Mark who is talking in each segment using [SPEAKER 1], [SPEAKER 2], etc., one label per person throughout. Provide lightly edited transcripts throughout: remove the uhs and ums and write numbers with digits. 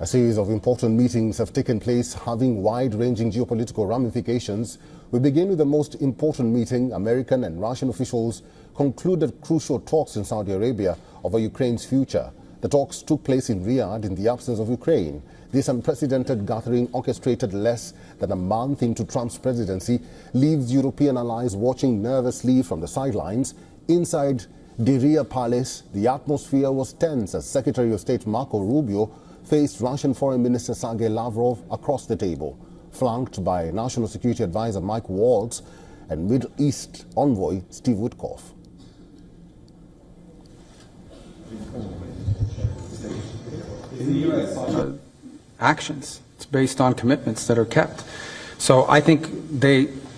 [SPEAKER 1] A series of important meetings have taken place, having wide-ranging geopolitical ramifications. We begin with the most important meeting. American and Russian officials concluded crucial talks in Saudi Arabia over Ukraine's future. The talks took place in Riyadh in the absence of Ukraine. This unprecedented gathering, orchestrated less than a month into Trump's presidency, leaves European allies watching nervously from the sidelines. Inside Riyadh Palace, the atmosphere was tense as Secretary of State Marco Rubio faced Russian Foreign Minister Sergei Lavrov across the table, flanked by National Security Advisor Mike Waltz and Middle East envoy Steve Witkoff.
[SPEAKER 2] Actions. It's based on commitments that are kept. So I think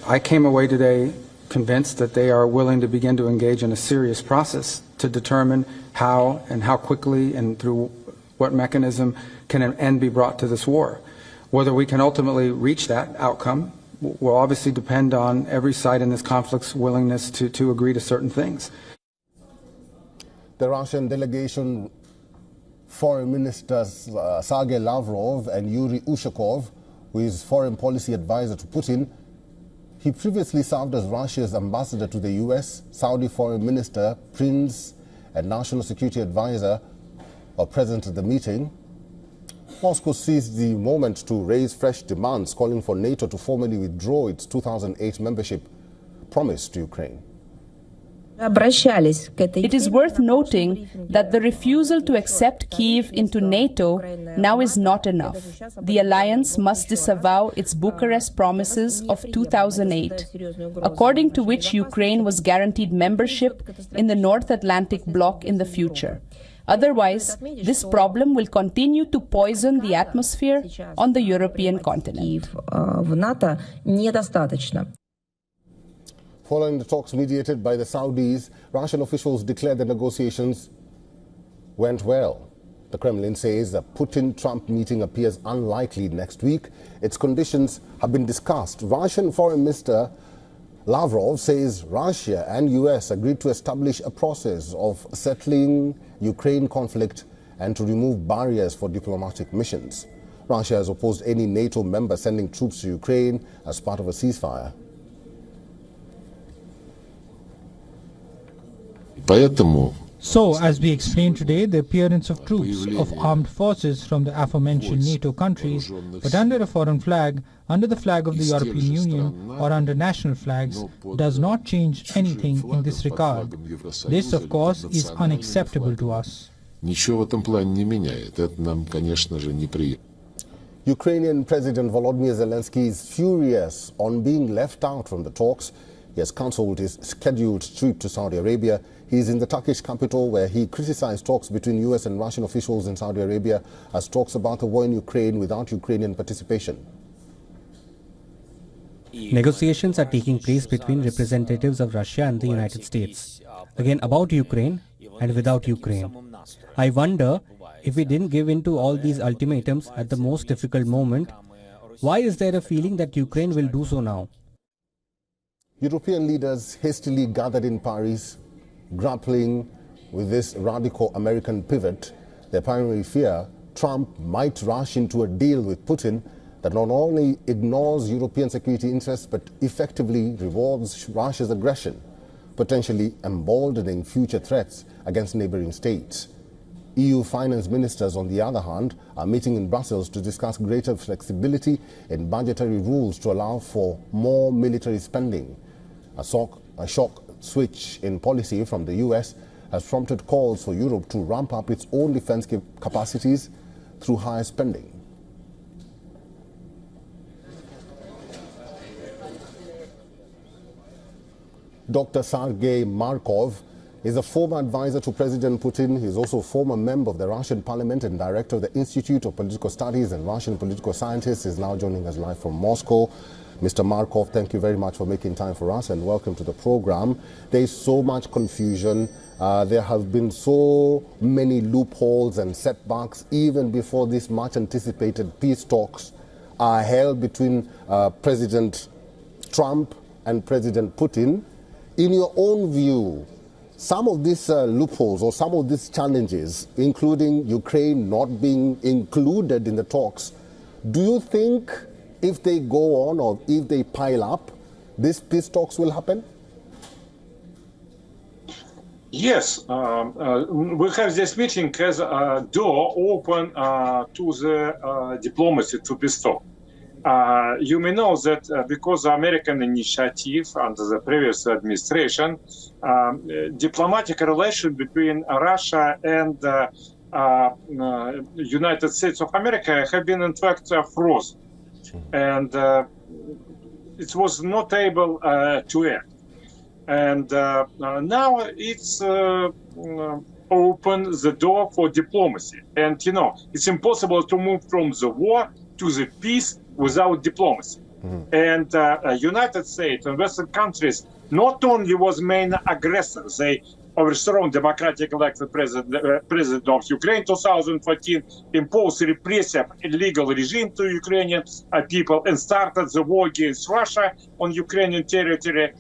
[SPEAKER 2] I came away today convinced that they are willing to begin to engage in a serious process to determine how and how quickly and through what mechanism can an end be brought to this war. Whether we can ultimately reach that outcome will obviously depend on every side in this conflict's willingness to agree to certain things.
[SPEAKER 1] The Russian delegation Foreign Ministers Sergei Lavrov and Yuri Ushakov, who is foreign policy advisor to Putin, he previously served as Russia's ambassador to the US, Saudi Foreign Minister, Prince, and National Security Advisor are present at the meeting. Moscow seized the moment to raise fresh demands, calling for NATO to formally withdraw its 2008 membership promise to Ukraine.
[SPEAKER 3] It is worth noting that the refusal to accept Kyiv into NATO now is not enough. The alliance must disavow its Bucharest promises of 2008, according to which Ukraine was guaranteed membership in the North Atlantic Bloc in the future. Otherwise, this problem will continue to poison the atmosphere on the European continent.
[SPEAKER 1] Following the talks mediated by the Saudis, Russian officials declared the negotiations went well. The Kremlin says the Putin-Trump meeting appears unlikely next week. Its conditions have been discussed. Russian Foreign Minister Lavrov says Russia and US agreed to establish a process of settling Ukraine conflict and to remove barriers for diplomatic missions. Russia has opposed any NATO member sending troops to Ukraine as part of a ceasefire.
[SPEAKER 4] So, as we explained today, the appearance of troops of armed forces from the aforementioned NATO countries, but under a foreign flag, under the flag of the European Union or under national flags, does not change anything in this regard. This, of course, is unacceptable to us.
[SPEAKER 1] Ukrainian President Volodymyr Zelensky is furious on being left out from the talks. He has cancelled his scheduled trip to Saudi Arabia. He is in the Turkish capital, where he criticized talks between US and Russian officials in Saudi Arabia as talks about the war in Ukraine without Ukrainian participation.
[SPEAKER 5] Negotiations are taking place between representatives of Russia and the United States, again about Ukraine and without Ukraine. I wonder, if we didn't give in to all these ultimatums at the most difficult moment, why is there a feeling that Ukraine will do so now?
[SPEAKER 1] European leaders hastily gathered in Paris, grappling with this radical American pivot. Their primary fear, Trump might rush into a deal with Putin that not only ignores European security interests but effectively rewards Russia's aggression, potentially emboldening future threats against neighboring states. EU finance ministers, on the other hand, are meeting in Brussels to discuss greater flexibility in budgetary rules to allow for more military spending. A shock switch in policy from the US has prompted calls for Europe to ramp up its own defense capacities through higher spending. Dr. Sergei Markov is a former advisor to President Putin. He is also a former member of the Russian parliament and director of the Institute of Political Studies and Russian Political Scientists. He is now joining us live from Moscow. Mr. Markov, thank you very much for making time for us and welcome to the program. There is so much confusion. There have been so many loopholes and setbacks even before these much anticipated peace talks are held between President Trump and President Putin. In your own view, some of these loopholes or some of these challenges, including Ukraine not being included in the talks, do you think if they go on or if they pile up, these peace talks will happen?
[SPEAKER 6] Yes, we have this meeting as a door open to the diplomacy, to peace talk. You may know that because the American initiative under the previous administration, diplomatic relations between Russia and United States of America have been in fact frozen, and it was not able to act. And now it's open the door for diplomacy. And, you know, it's impossible to move from the war to the peace without diplomacy. And United States and Western countries not only was main aggressor, they overthrown democratic elected president of Ukraine 2014, imposed repressive illegal regime to Ukrainian people and started the war against Russia on Ukrainian territory.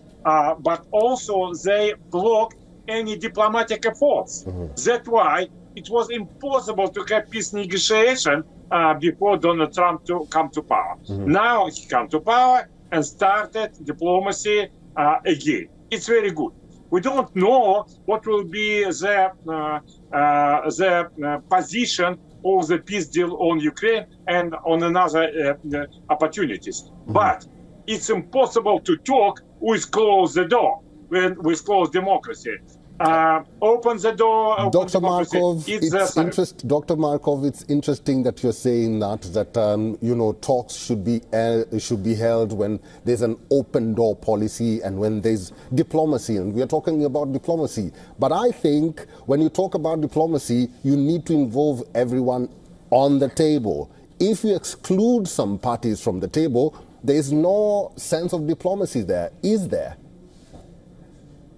[SPEAKER 6] But also they blocked any diplomatic efforts. That's why it was impossible to have peace negotiation before Donald Trump to come to power. Now he come to power and started diplomacy again. It's very good. We don't know what will be the position of the peace deal on Ukraine and on another opportunities. But it's impossible to talk with close the door, with closed democracy. Open the door.
[SPEAKER 1] Dr. Markov, Dr. Markov, it's interesting that you're saying that you know, talks should be held when there's an open door policy and when there's diplomacy, and we are talking about diplomacy. But I think when you talk about diplomacy, you need to involve everyone on the table. If you exclude some parties from the table, there is no sense of diplomacy there, is there?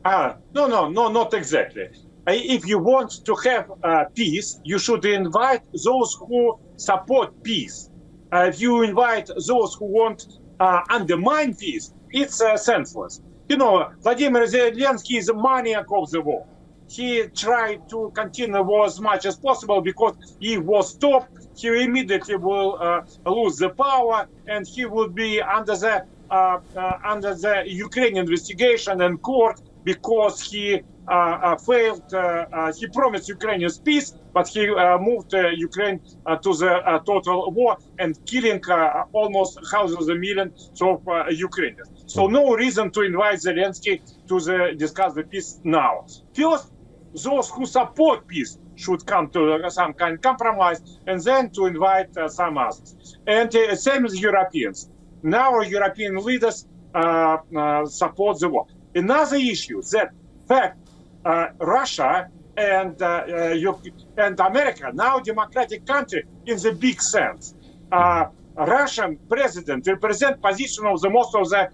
[SPEAKER 6] No, not exactly. If you want to have peace, you should invite those who support peace. If you invite those who want undermine peace, it's senseless. You know, Vladimir Zelensky is a maniac of the war. He tried to continue the war as much as possible because he was stopped. He immediately will lose the power, and he will be under the Ukrainian investigation and court because he failed. He promised Ukrainians peace, but he moved Ukraine to the total war and killing almost thousands of millions of Ukrainians. So no reason to invite Zelensky to discuss the peace now. First, those who support peace should come to some kind of compromise, and then to invite some others. And same as Europeans. Now European leaders support the war. Another issue that fact Russia and America, now democratic country in the big sense. Russian president represent position of the most of the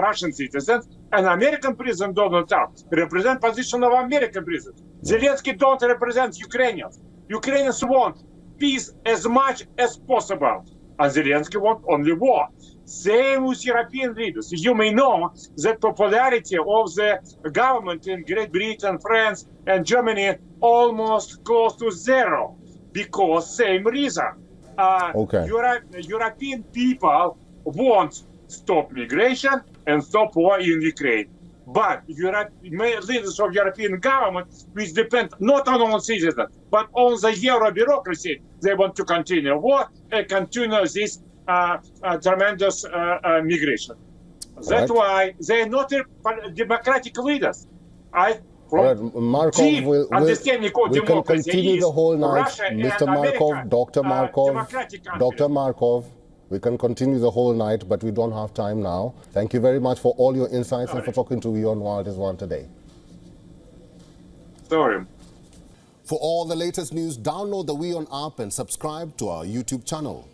[SPEAKER 6] Russian citizens, and American president Donald Trump represent position of American president. Zelensky don't represent Ukrainians. Ukrainians want peace as much as possible, and Zelensky want only war. Same with European leaders. You may know that popularity of the government in Great Britain, France, and Germany almost close to zero because same reason. European people want stop migration and stop war in Ukraine. But leaders of European government, which depend not on all citizens, but on the Euro bureaucracy, they want to continue war and continue this tremendous migration. That's why they are not democratic leaders.
[SPEAKER 1] Markov, we can continue the whole night. Mr. Markov, Dr. Markov, we can continue the whole night, but we don't have time now. Thank you very much for all your insights and for talking to WION World is One today.
[SPEAKER 6] Sorry.
[SPEAKER 1] For all the latest news, download the WION app and subscribe to our YouTube channel.